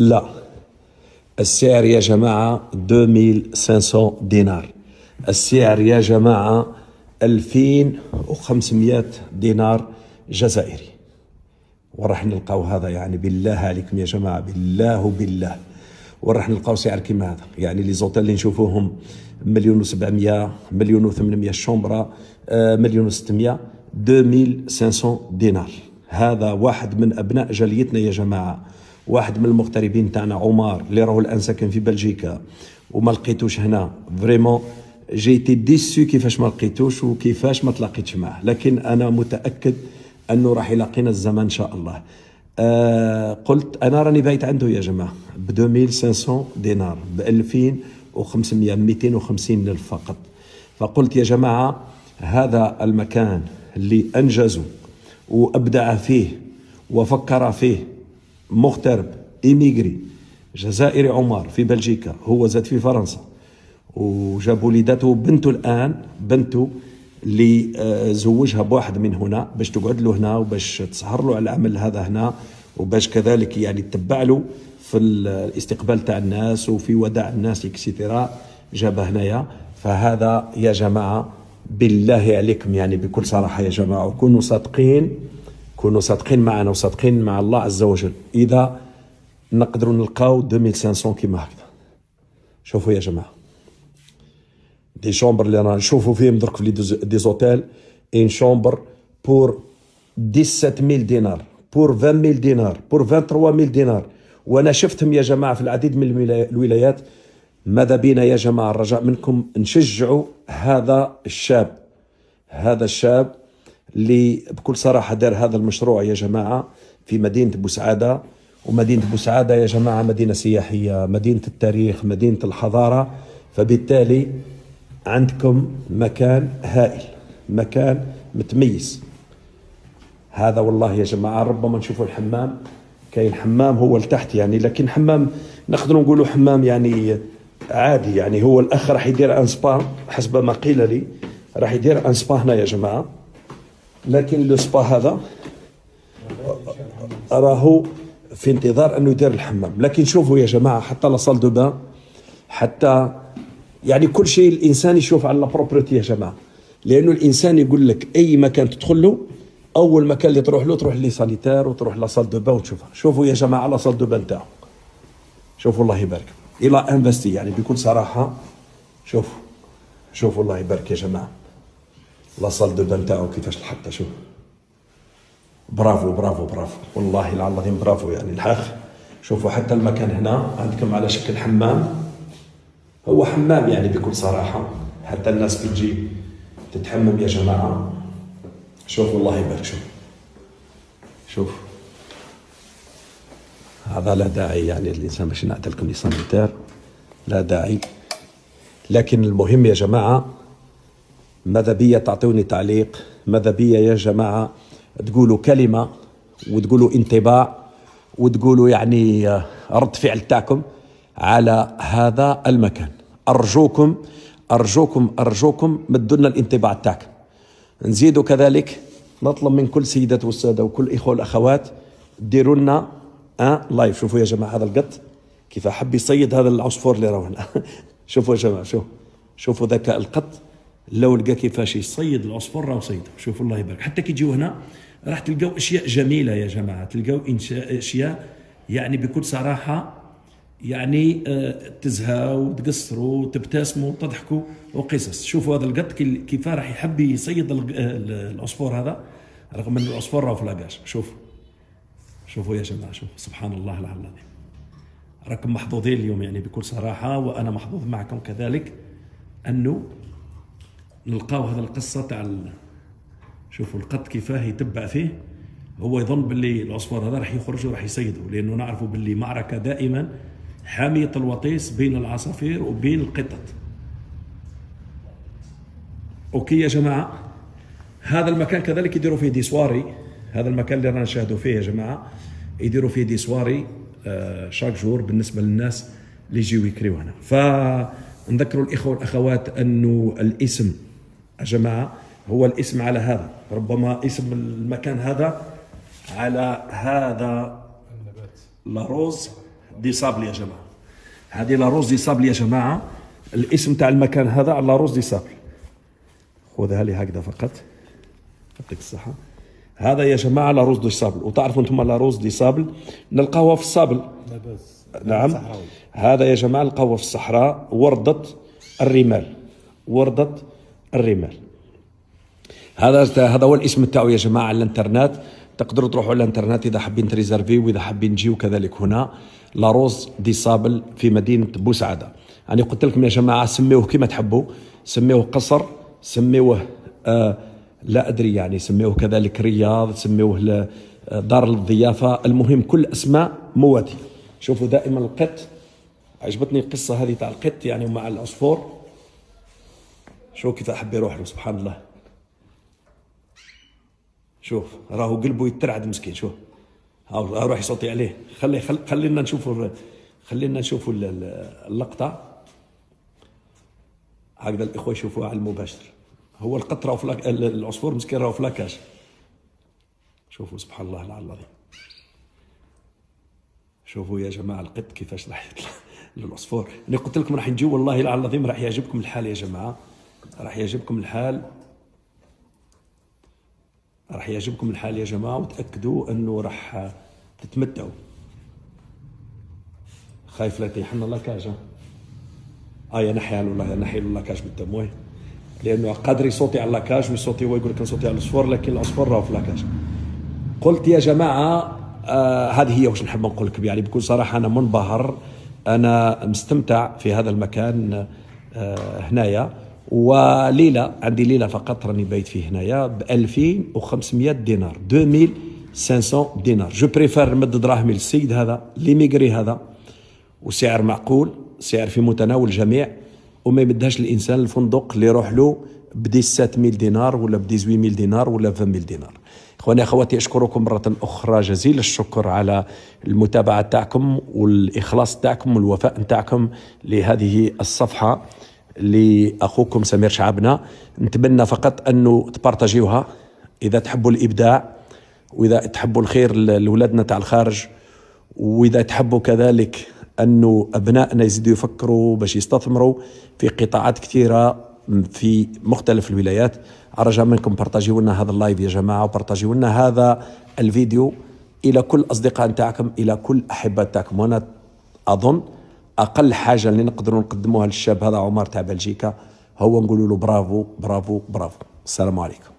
لا، السعر يا جماعة 2500 دينار. السعر يا جماعة 2500 دينار جزائري. وراح نلقاو هذا يعني بالله عليكم يا جماعة، بالله وراح نلقاو سعر كيما هذا. يعني لي زوتيل اللي نشوفوهم 1,700,000 1,800,000 الشومبرة، 1,600,000 2500 دينار. هذا واحد من أبناء جاليتنا يا جماعة، واحد من المغتربين تاعنا، عمر، اللي راهو الآن ساكن في بلجيكا وما لقيتوش هنا. فريمون جيتي ديسو كيفاش ما لقيتوش وكيفاش ما تلاقيتش معه، لكن أنا متأكد أنه راح يلاقينا الزمان إن شاء الله. قلت أنا راني بايت عنده يا جماعة ب 2500 دينار، ب 2500 250 ألف فقط. فقلت يا جماعة هذا المكان اللي أنجزوا وأبدع فيه وفكر فيه مغترب إيميغري جزائري، عمر في بلجيكا، هو زاد في فرنسا، وجاب وليداته بنته الآن، بنته اللي زوجها بواحد من هنا باش تقعد له هنا وباش تسهر له على العمل هذا هنا، وباش كذلك يعني تتبع له في الاستقبال تاع الناس وفي وداع الناس اكسيتيرا، جابه هنايا. فهذا يا جماعة بالله عليكم يعني بكل صراحة يا جماعة، وكونوا صادقين، كونوا صادقين معنا وصادقين مع الله عز وجل، إذا نقدروا نلقاو 2500 كيما هكذا. شوفوا يا جماعة دي شومبر اللي رانا نشوفوا فيهم درك في دي زوتيل، ان شومبر بور 17000 دينار، بور 20000 دينار، بور 23000 دينار. وانا شفتهم يا جماعة في العديد من الولايات. ماذا بينا يا جماعة الرجاء منكم نشجعوا هذا الشاب، هذا الشاب اللي بكل صراحة دار هذا المشروع يا جماعة في مدينة بوسعادة. ومدينة بوسعادة يا جماعة مدينة سياحية، مدينة التاريخ، مدينة الحضارة. فبالتالي عندكم مكان هائل، مكان متميز هذا والله يا جماعة. ربما نشوفوا الحمام، كاين حمام هو لتحت يعني، لكن حمام نقدروا نقولوا حمام يعني عادي. يعني هو الأخ راح يدير ان سبا حسب ما قيل لي، راح يدير ان سبا هنا يا جماعة. لكن لو سبا هذا راهو في انتظار أنه يدير الحمام. لكن شوفوا يا جماعة حتى لا صال دو بان، حتى يعني كل شيء الإنسان يشوف على البروبرتي يا جماعة. لأنه الإنسان يقول لك أي مكان تدخل له، أول مكان اللي تروح له تروح لي سانيتير وتروح لا صال دو بان وتشوفها. شوفوا يا جماعة لا صال دو بان تاعو، شوفوا الله يبارك إلى انفستي يعني بكل صراحة. شوفوا الله يبارك يا جماعة لا صال دو بان تاعو كيفاش الحطة. شوف برافو برافو برافو والله العظيم برافو يعني الحق. شوفوا حتى المكان هنا عندكم على شكل حمام، هو حمام يعني بكل صراحة، حتى الناس بتجي تتحمم يا جماعة. شوفوا الله يبارك. شوف هذا لا داعي يعني الإنسان باش ينعدل لكم سانيتير، لا داعي. لكن المهم يا جماعة ماذا بيا تعطوني تعليق، ماذا بيا يا جماعة تقولوا كلمة وتقولوا انطباع وتقولوا يعني رد فعل تاعكم على هذا المكان. أرجوكم أرجوكم أرجوكم مدوا لنا الانطباع تاعكم. نزيدوا كذلك نطلب من كل سيدات والسادة وكل إخوة والأخوات ديروا لنا لايف. شوفوا يا جماعة هذا القط كيف حب يصيد هذا العصفور اللي راهو هنا. شوفوا يا جماعة، شوفوا ذكاء القط لو لقى كيفاش يصيد العصفور راهو صيده. شوفوا الله يبارك. حتى كي تجيو هنا راح تلقاو اشياء جميله يا جماعه، تلقاو اشياء يعني بكل صراحه يعني تزهاو وتقصروا وتبتسموا وتضحكوا وقصص. شوفوا هذا القط كيف راح يحب يصيد العصفور هذا رغم ان العصفور راهو في لاكاش. شوفوا يا جماعه، شوفوا سبحان الله العظيم. راكم محظوظين اليوم يعني بكل صراحه، وانا محظوظ معكم كذلك انه نلقاو هذا القصه تاع شوفوا القط كيفاه يتبع فيه. هو يظن باللي العصفور هذا راح يخرج وراح يصيده، لانه نعرفوا باللي معركه دائما حاميه الوطيس بين العصافير وبين القطط. اوكي يا جماعه، هذا المكان كذلك يديروا فيه دي سواري. هذا المكان اللي رانا نشاهدوا فيه يا جماعه يديروا فيه دي سواري شاك جور بالنسبه للناس اللي يجيو يكريو هنا. فنذكروا الاخوه والاخوات انه الاسم يا جماعه هو الاسم على هذا، ربما اسم المكان هذا على هذا لاروز دي صابل يا جماعه. هذه لاروز دي صابل يا جماعه، الاسم تاع المكان هذا لاروز دي صابل. خذها لي هكذا فقط، يعطيك الصحه. هذا يا جماعه لاروز دي صابل، وتعرفوا انتم لاروز دي صابل نلقاوها في الصابل. نعم، هذا يا جماعه نلقاوها في الصحراء، وردة الرمال، وردة الرمال. هذا هو الاسم تاعو يا جماعه على الانترنت. تقدروا تروحوا على الانترنت اذا حابين تريزرفي، واذا حابين تجيو كذلك هنا. لاروز دي صابل في مدينه بوسعاده. يعني قلت لكم يا جماعه سميوه كما تحبوا، سميوه قصر، سميوه لا ادري يعني، سميوه كذلك رياض، سميوه دار الضيافه، المهم كل اسماء مواتيه. شوفوا دائما القط، عجبتني القصه هذه تاع القط يعني مع العصفور. شوف كيف احب يروح له، سبحان الله. شوف راهو قلبه يترعد مسكين. شوف ها روح يصوتي عليه. خلينا نشوفوا اللقطه هكذا الاخوه يشوفوها على المباشر. هو القط راهو العصفور مسكين راهو في لاكاج. شوفوا سبحان الله العظيم. شوفوا يا جماعه القط كيفاش راح يطلع للعصفور. انا قلت لكم راح نجيو والله العظيم راح يعجبكم الحال يا جماعه، راح يعجبكم الحال، راح يعجبكم الحال يا جماعه، وتاكدوا انه راح تتمتعوا. خايف لا يطيح لنا لاكاج. ينحي له والله، ينحي له لاكاج بالدم، لانه قادر يصوتي على اللاكاج ويصوتي، هو يقول لك نصوتي على العصفور، لكن العصفور راهو في لاكاج. قلت يا جماعه هذه هي واش نحب نقول لكم، يعني بكل صراحه انا منبهر، انا مستمتع في هذا المكان هنايا. وليله عندي ليله فقط راني بايت فيه هنايا ب 2500 دينار، 2500 دينار. جو بريفير نمد دراهمي للسيد هذا ليميغري هذا، وسعر معقول، سعر في متناول الجميع، وما يمدهاش الانسان الفندق اللي يروح له ب 7000 دينار ولا ب 18000 دينار ولا 20000 دينار. اخواني اخواتي، اشكركم مره اخرى جزيل الشكر على المتابعه تاعكم والاخلاص تاعكم والوفاء تاعكم لهذه الصفحه لاخوكم سمير شعبنا. نتمنى فقط انه تبارطاجيوها اذا تحبوا الابداع، واذا تحبوا الخير لاولادنا تاع الخارج، واذا تحبوا كذلك انه ابنائنا يزيدوا يفكروا باش يستثمروا في قطاعات كثيره في مختلف الولايات. أرجو منكم بارطاجيوا لنا هذا اللايف يا جماعة، وبارطاجيوا لنا هذا الفيديو إلى كل أصدقاء نتاعكم، إلى كل أحباء نتاعكم. وأنا أظن أقل حاجة اللي نقدروا نقدموها للشاب هذا عمر تاع بلجيكا هو نقولوا له برافو برافو برافو. السلام عليكم.